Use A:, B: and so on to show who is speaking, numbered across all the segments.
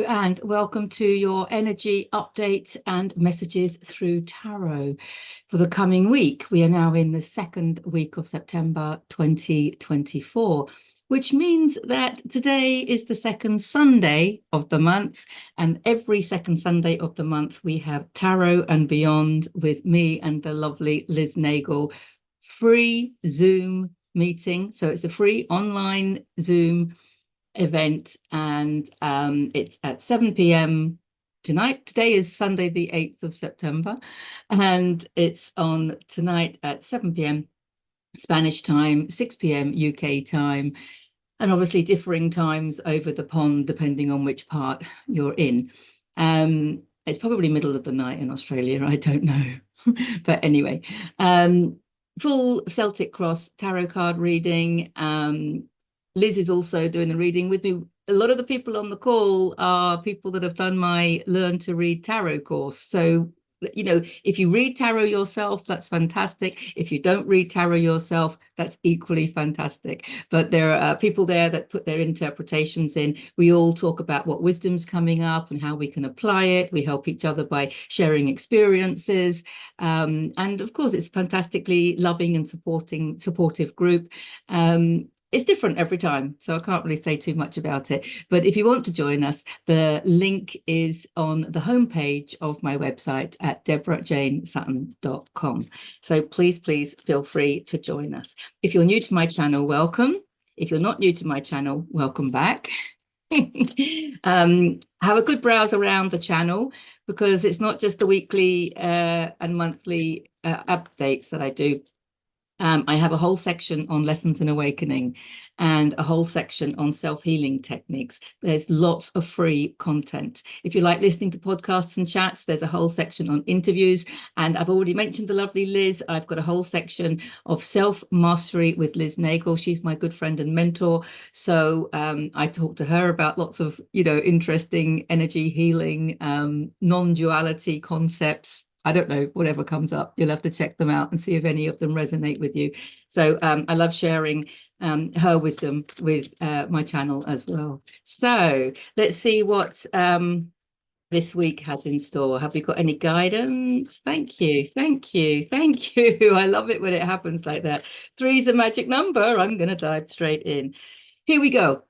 A: and welcome to your energy update and messages through tarot for the coming week. We are now in the second week of September 2024, which means that today is the second Sunday of the month, and every second Sunday of the month we have Tarot and Beyond with me and the lovely Liz Nagel, free Zoom meeting. So it's a free online Zoom event, and it's at 7 p.m. tonight. Today is Sunday the 8th of September, and it's on tonight at 7 p.m. Spanish time, 6 p.m. UK time, and obviously differing times over the pond depending on which part you're in. It's probably middle of the night in Australia, I don't know. But anyway, full Celtic Cross tarot card reading. Liz is also doing the reading with me. A lot of the people on the call are people that have done my Learn to Read Tarot course. So, you know, if you read tarot yourself, that's fantastic. If you don't read tarot yourself, that's equally fantastic. But there are people there that put their interpretations in. We all talk about what wisdom's coming up and how we can apply it. We help each other by sharing experiences. And of course, it's a fantastically loving and supportive group. It's different every time, so I can't really say too much about it. But if you want to join us, the link is on the homepage of my website at deborahjanesutton.com. So please feel free to join us. If you're new to my channel, welcome. If you're not new to my channel, welcome back. Have a good browse around the channel, because it's not just the weekly and monthly updates that I do. I have a whole section on lessons in awakening and a whole section on self-healing techniques. There's lots of free content. If you like listening to podcasts and chats, there's a whole section on interviews. And I've already mentioned the lovely Liz. I've got a whole section of self-mastery with Liz Nagel. She's my good friend and mentor. So I talk to her about lots of, interesting energy healing, non-duality concepts. I don't know, whatever comes up, you'll have to check them out and see if any of them resonate with you. So I love sharing her wisdom with my channel as well. So let's see what this week has in store. Have we got any guidance? Thank you. I love it when it happens like that. 3 is a magic number. I'm going to dive straight in. Here we go.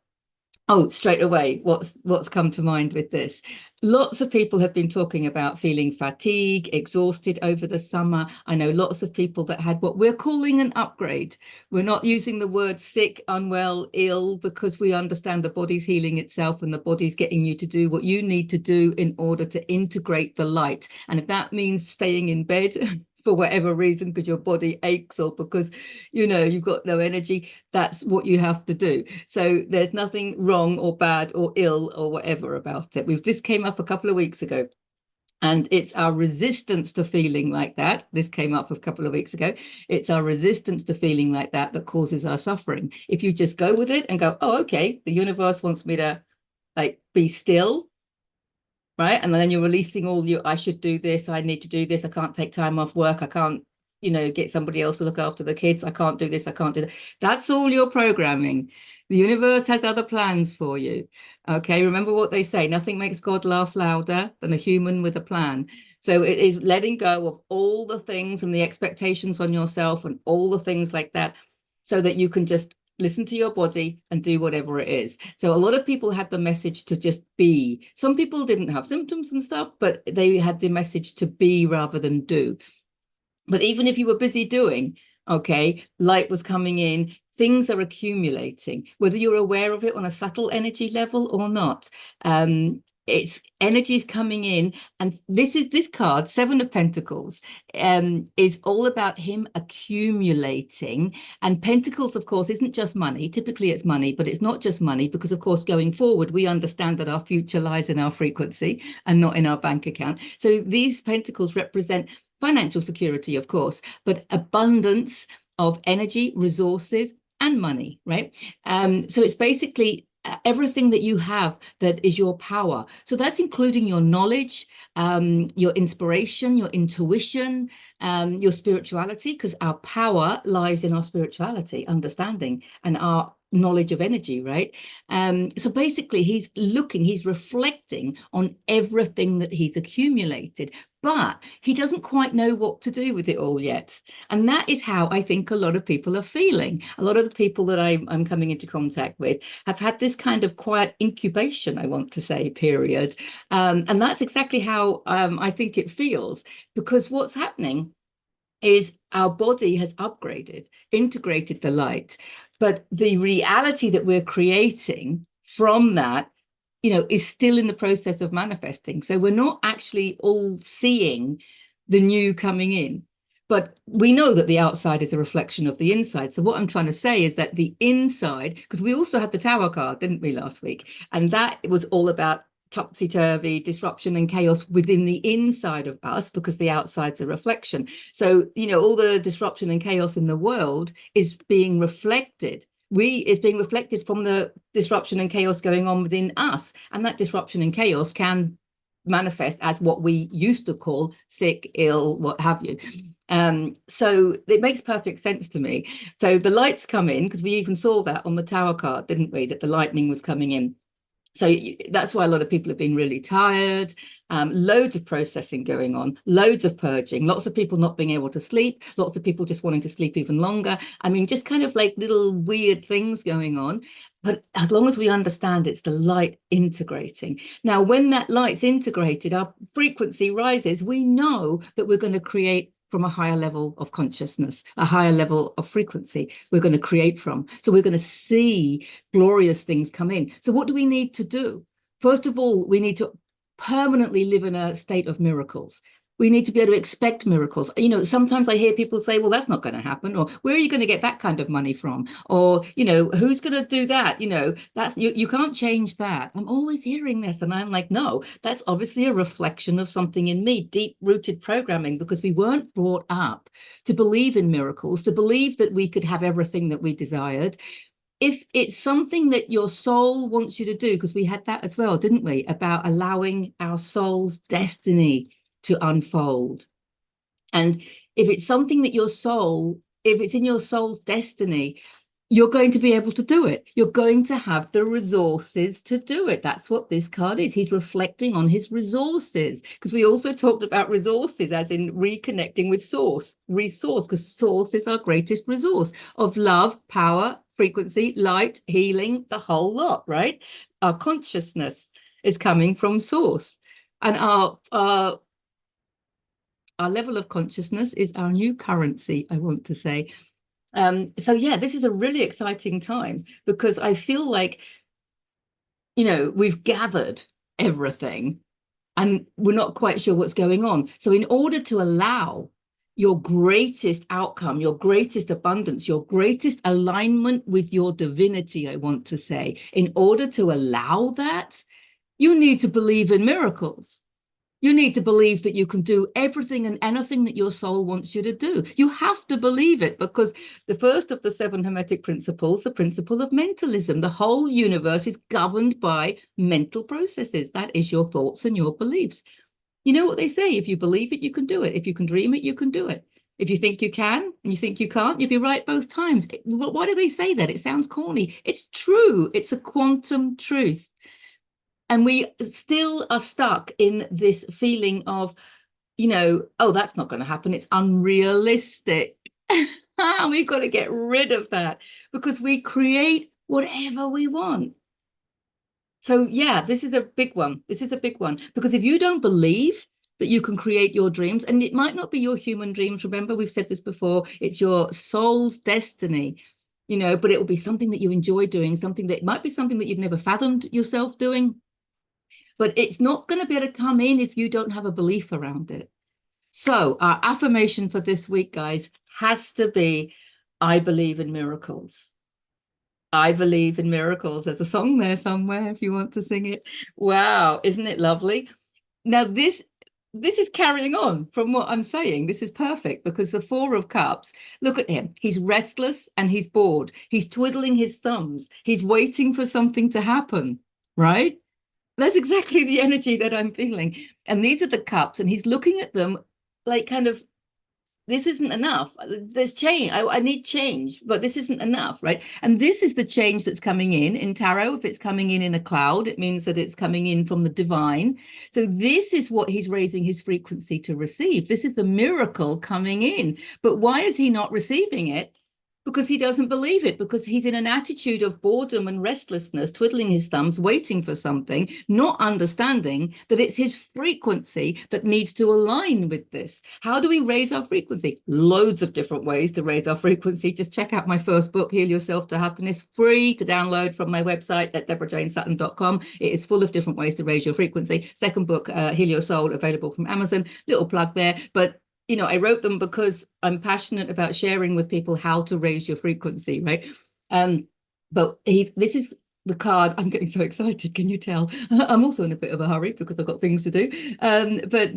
A: Oh, straight away, what's come to mind with this? Lots of people have been talking about feeling fatigue, exhausted over the summer. I know lots of people that had what we're calling an upgrade. We're not using the word sick, unwell, ill, because we understand the body's healing itself and the body's getting you to do what you need to do in order to integrate the light. And if that means staying in bed for whatever reason, because your body aches or because you've got no energy, that's what you have to do. So there's nothing wrong or bad or ill or whatever about it. This came up a couple of weeks ago, and it's our resistance to feeling like that. This came up a couple of weeks ago. It's our resistance to feeling like that that causes our suffering. If you just go with it and go, oh, okay, the universe wants me to be still, right? And then you're releasing all I should do this, I need to do this, I can't take time off work, I can't, get somebody else to look after the kids, I can't do this, I can't do that. That's all your programming. The universe has other plans for you. Okay, remember what they say, nothing makes God laugh louder than a human with a plan. So it is letting go of all the things and the expectations on yourself and all the things like that, so that you can just listen to your body and do whatever it is. So a lot of people had the message to just be. Some people didn't have symptoms and stuff, but they had the message to be rather than do. But even if you were busy doing, okay, light was coming in, things are accumulating, whether you're aware of it on a subtle energy level or not. It's energies coming in, and this card, 7 of Pentacles, is all about him accumulating. And Pentacles, of course, isn't just money. Typically it's money, but it's not just money, because of course going forward we understand that our future lies in our frequency and not in our bank account. So these Pentacles represent financial security, of course, but abundance of energy, resources, and money, right? So it's basically everything that you have that is your power. So that's including your knowledge, your inspiration, your intuition, your spirituality, because our power lies in our spirituality, understanding, and our knowledge of energy, right? So basically he's reflecting on everything that he's accumulated, but he doesn't quite know what to do with it all yet. And that is how I think a lot of people are feeling. A lot of the people that I'm coming into contact with have had this kind of quiet incubation, I want to say, period. And that's exactly how I think it feels, because what's happening is our body has upgraded, integrated the light, but the reality that we're creating from that, is still in the process of manifesting. So we're not actually all seeing the new coming in, but we know that the outside is a reflection of the inside. So what I'm trying to say is that the inside, because we also had the Tower card, didn't we, last week? And that was all about topsy-turvy, disruption and chaos within the inside of us, because the outside's a reflection. So, all the disruption and chaos in the world is being reflected. It's being reflected from the disruption and chaos going on within us. And that disruption and chaos can manifest as what we used to call sick, ill, what have you. So it makes perfect sense to me. So the lights come in, because we even saw that on the Tower card, didn't we, that the lightning was coming in. So that's why a lot of people have been really tired, loads of processing going on, loads of purging, lots of people not being able to sleep, lots of people just wanting to sleep even longer. I mean, just kind of like little weird things going on. But as long as we understand it's the light integrating. Now, when that light's integrated, our frequency rises, we know that we're going to create from a higher level of consciousness, a higher level of frequency we're going to create from. So we're going to see glorious things come in. So what do we need to do? First of all, we need to permanently live in a state of miracles. We need to be able to expect miracles. Sometimes I hear people say, well, that's not going to happen, or where are you going to get that kind of money from? Or, who's going to do that? That's you can't change that. I'm always hearing this. And I'm like, no, that's obviously a reflection of something in me, deep-rooted programming, because we weren't brought up to believe in miracles, to believe that we could have everything that we desired. If it's something that your soul wants you to do, because we had that as well, didn't we, about allowing our soul's destiny to unfold. And if it's something that if it's in your soul's destiny, you're going to be able to do it. You're going to have the resources to do it. That's what this card is. He's reflecting on his resources, because we also talked about resources as in reconnecting with resource, because source is our greatest resource of love, power, frequency, light, healing, the whole lot, right? Our consciousness is coming from source, and our level of consciousness is our new currency, I want to say. So yeah, this is a really exciting time, because I feel like, we've gathered everything and we're not quite sure what's going on. So in order to allow your greatest outcome, your greatest abundance, your greatest alignment with your divinity, I want to say, in order to allow that, you need to believe in miracles. You need to believe that you can do everything and anything that your soul wants you to do. You have to believe it, because the first of the 7 Hermetic principles, the principle of mentalism, the whole universe is governed by mental processes. That is your thoughts and your beliefs. You know what they say, if you believe it, you can do it. If you can dream it, you can do it. If you think you can and you think you can't, you'll be right both times. Why do they say that? It sounds corny. It's true. It's a quantum truth. And we still are stuck in this feeling of, oh, that's not going to happen. It's unrealistic. We've got to get rid of that, because we create whatever we want. So yeah, this is a big one. This is a big one, because if you don't believe that you can create your dreams, and it might not be your human dreams, remember, we've said this before, it's your soul's destiny, but it will be something that you enjoy doing, something that might be something that you've never fathomed yourself doing. But it's not going to be able to come in if you don't have a belief around it. So our affirmation for this week, guys, has to be, I believe in miracles. I believe in miracles. There's a song there somewhere if you want to sing it. Wow, isn't it lovely? Now, this is carrying on from what I'm saying. This is perfect, because the 4 of Cups, look at him. He's restless and he's bored. He's twiddling his thumbs. He's waiting for something to happen, right? That's exactly the energy that I'm feeling. And these are the cups, and he's looking at them like kind of this isn't enough. There's change. I need change, but this isn't enough, right? And this is the change that's coming in tarot. If it's coming in a cloud, it means that it's coming in from the divine. So this is what he's raising his frequency to receive. This is the miracle coming in. But why is he not receiving it? Because he doesn't believe it, because he's in an attitude of boredom and restlessness, twiddling his thumbs, waiting for something, not understanding that it's his frequency that needs to align with this. How do we raise our frequency? Loads of different ways to raise our frequency. Just check out my first book, Heal Yourself to Happiness, free to download from my website at deborahjanesutton.com. It is full of different ways to raise your frequency. Second book, Heal Your Soul, available from Amazon. Little plug there. But I wrote them because I'm passionate about sharing with people how to raise your frequency, right? But this is the card. I'm getting so excited. Can you tell? I'm also in a bit of a hurry because I've got things to do. But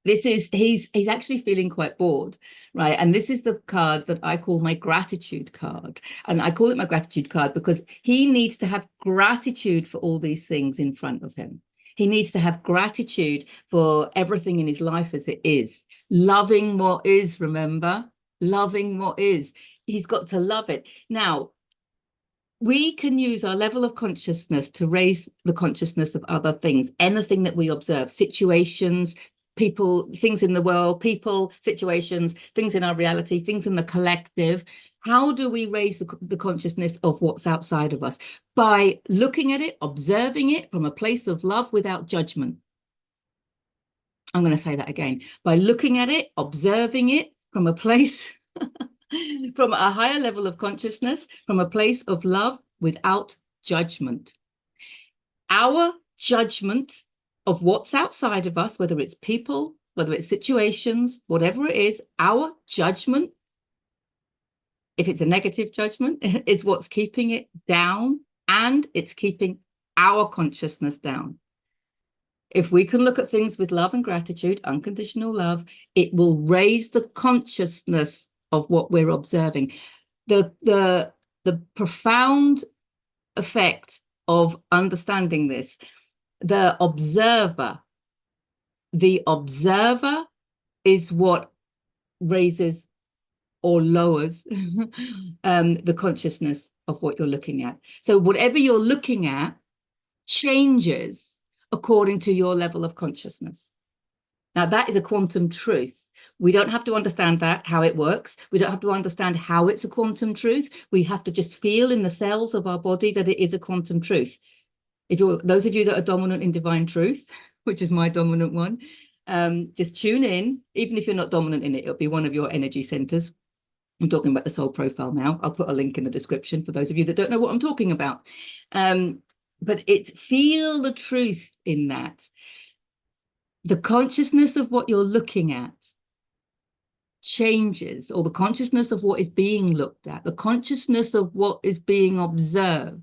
A: he's actually feeling quite bored, right? And this is the card that I call my gratitude card. And I call it my gratitude card because he needs to have gratitude for all these things in front of him. He needs to have gratitude for everything in his life as it is. Loving what is, remember? Loving what is. He's got to love it. Now, we can use our level of consciousness to raise the consciousness of other things, anything that we observe, situations, people, things in the world, people, situations, things in our reality, things in the collective. How do we raise the consciousness of what's outside of us? By looking at it, observing it from a place of love without judgment. I'm going to say that again. By looking at it, observing it from a place, from a higher level of consciousness, from a place of love without judgment. Our judgment of what's outside of us, whether it's people, whether it's situations, whatever it is, our judgment, if it's a negative judgment, is what's keeping it down, and it's keeping our consciousness down. If we can look at things with love and gratitude, unconditional love, it will raise the consciousness of what we're observing. The profound effect of understanding this, the observer is what raises or lowers the consciousness of what you're looking at. So whatever you're looking at changes according to your level of consciousness. Now, that is a quantum truth. We don't have to understand how it works. We don't have to understand how it's a quantum truth. We have to just feel in the cells of our body that it is a quantum truth. Those of you that are dominant in divine truth, which is my dominant one, just tune in. Even if you're not dominant in it, it'll be one of your energy centers. I'm talking about the soul profile now. I'll put a link in the description for those of you that don't know what I'm talking about. But feel the truth in that. The consciousness of what you're looking at changes, or the consciousness of what is being looked at, the consciousness of what is being observed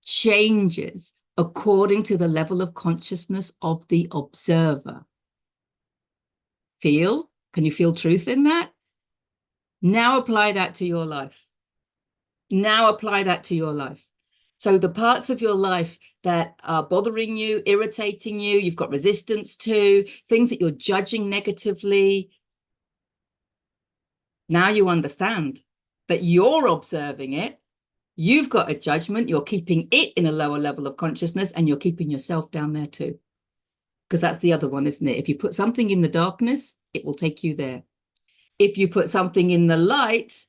A: changes according to the level of consciousness of the observer. Can you feel truth in that? Now apply that to your life. Now apply that to your life. So the parts of your life that are bothering you, irritating you, you've got resistance to, things that you're judging negatively, now you understand that you're observing it. You've got a judgment. You're keeping it in a lower level of consciousness, and you're keeping yourself down there too. Because that's the other one, isn't it? If you put something in the darkness, it will take you there. If you put something in the light,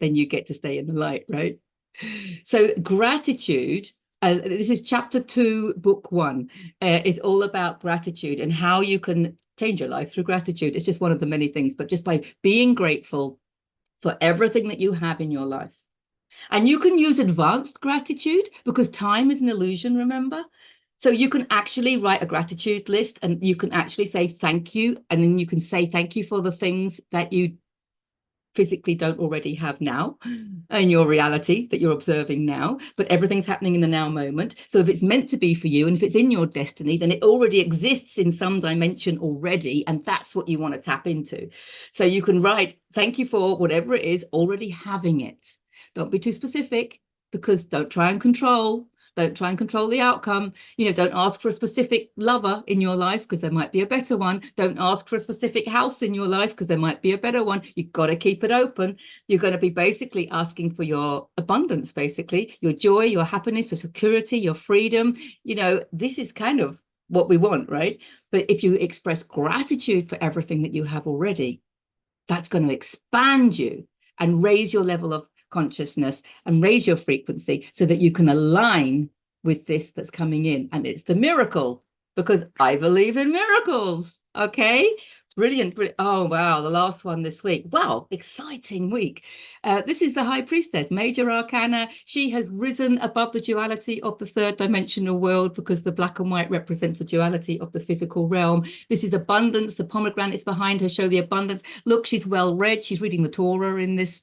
A: then you get to stay in the light, right? So gratitude, this is chapter 2, book 1, is all about gratitude and how you can change your life through gratitude. It's just one of the many things, but just by being grateful for everything that you have in your life. And you can use advanced gratitude because time is an illusion, remember? So you can actually write a gratitude list, and you can actually say thank you. And then you can say thank you for the things that you physically don't already have now in your reality that you're observing now, but everything's happening in the now moment. So if it's meant to be for you, and if it's in your destiny, then it already exists in some dimension already, and that's what you want to tap into. So you can write thank you for whatever it is, already having it. Don't be too specific, because don't try and control, Don't try and control the outcome. Don't ask for a specific lover in your life because there might be a better one. Don't ask for a specific house in your life because there might be a better one. You've got to keep it open. You're going to be basically asking for your abundance, basically, your joy, your happiness, your security, your freedom. This is kind of what we want, right? But if you express gratitude for everything that you have already, that's going to expand you and raise your level of consciousness and raise your frequency so that you can align with this that's coming in. And it's the miracle, because I believe in miracles. Okay. Brilliant. Oh, wow. The last one this week. Wow. Exciting week. This is the High Priestess, Major Arcana. She has risen above the duality of the third dimensional world, because the black and white represents the duality of the physical realm. This is abundance. The pomegranates behind her show the abundance. Look, she's well read. She's reading the Torah in this.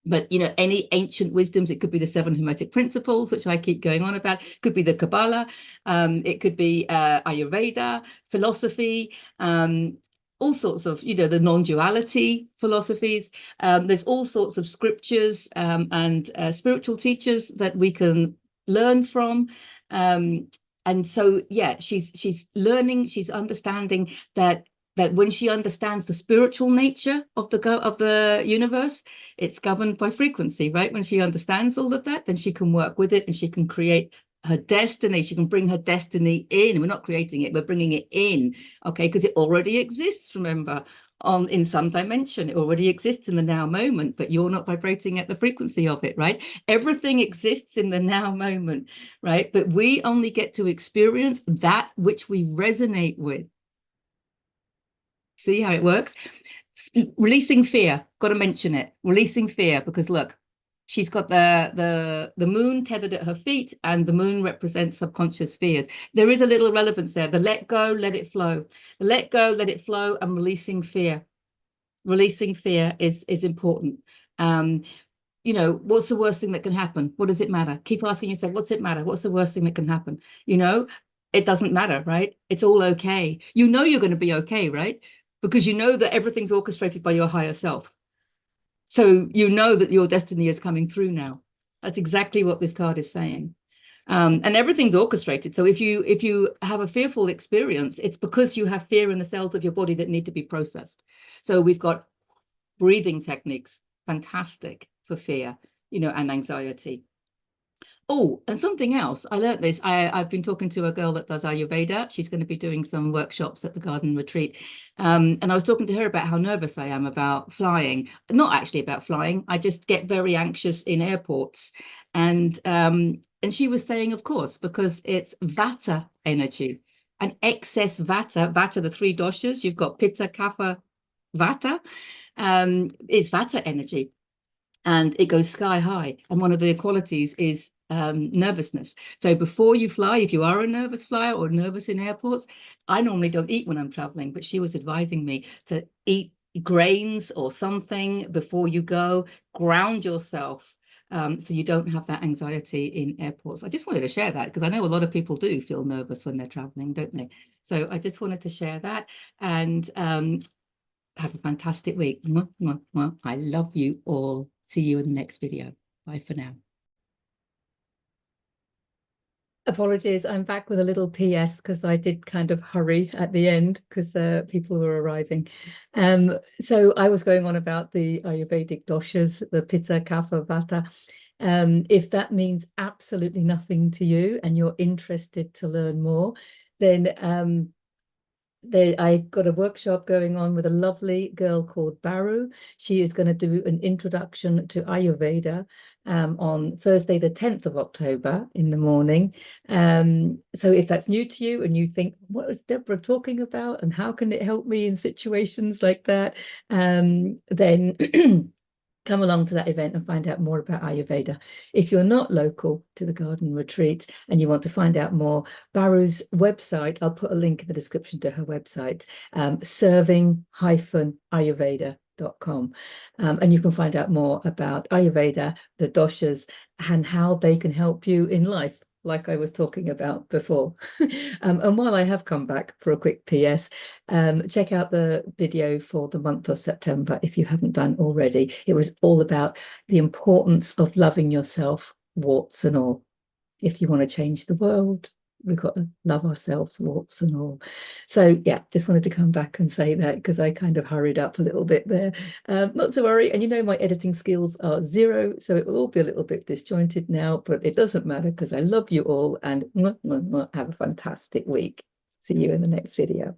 A: But, any ancient wisdoms, it could be the 7 Hermetic principles, which I keep going on about. It could be the Kabbalah. It could be Ayurveda, philosophy, all sorts of, the non-duality philosophies. There's all sorts of scriptures and spiritual teachers that we can learn from. And so, yeah, she's learning, she's understanding that when she understands the spiritual nature of the universe, it's governed by frequency, right? When she understands all of that, then she can work with it and she can create her destiny. She can bring her destiny in. We're not creating it, we're bringing it in, okay? Because it already exists, remember, in some dimension. It already exists in the now moment, but you're not vibrating at the frequency of it, right? Everything exists in the now moment, right? But we only get to experience that which we resonate with. See how it works? Releasing fear, got to mention it. Releasing fear, because look, she's got the moon tethered at her feet, and the moon represents subconscious fears. There is a little relevance there. The let go, let it flow. The let go, let it flow, and releasing fear. Releasing fear is important. What's the worst thing that can happen? What does it matter? Keep asking yourself, what's it matter? What's the worst thing that can happen? It doesn't matter, right? It's all okay. You're going to be okay, right? Because that everything's orchestrated by your higher self. So that your destiny is coming through now. That's exactly what this card is saying. And everything's orchestrated. So if you have a fearful experience, it's because you have fear in the cells of your body that need to be processed. So we've got breathing techniques, fantastic for fear, and anxiety. Oh, and something else, I learned this. I've been talking to a girl that does Ayurveda. She's going to be doing some workshops at the garden retreat. And I was talking to her about how nervous I am about flying. Not actually about flying. I just get very anxious in airports. And she was saying, of course, because it's Vata energy. And excess Vata, the 3 doshas, you've got Pitta, Kapha, Vata. It's Vata energy. And it goes sky high. And one of the qualities is nervousness. So before you fly, if you are a nervous flyer or nervous in airports, I normally don't eat when I'm traveling, but she was advising me to eat grains or something before you go. Ground yourself so you don't have that anxiety in airports. I just wanted to share that because I know a lot of people do feel nervous when they're traveling, don't they? So I just wanted to share that. And have a fantastic week. I love you all. See you in the next video. Bye for now. Apologies, I'm back with a little PS because I did kind of hurry at the end because people were arriving. So I was going on about the Ayurvedic doshas, the Pitta, Kapha, Vata. If that means absolutely nothing to you and you're interested to learn more, then I got a workshop going on with a lovely girl called Baru. She is going to do an introduction to Ayurveda on Thursday, the 10th of October in the morning. So if that's new to you and you think, what is Deborah talking about and how can it help me in situations like that, then come along to that event and find out more about Ayurveda. If you're not local to the garden retreat and you want to find out more, Baru's website, I'll put a link in the description to her website, serving-ayurveda.com. And you can find out more about Ayurveda, the doshas, and how they can help you in life, like I was talking about before. And while I have come back for a quick PS, check out the video for the month of September if you haven't done already. It was all about the importance of loving yourself, warts and all. if you want to change the world, we've got to love ourselves, warts and all. So yeah, just wanted to come back and say that because I kind of hurried up a little bit there. Not to worry, and you know my editing skills are zero, so it will all be a little bit disjointed now, but it doesn't matter because I love you all, and have a fantastic week. See you in the next video.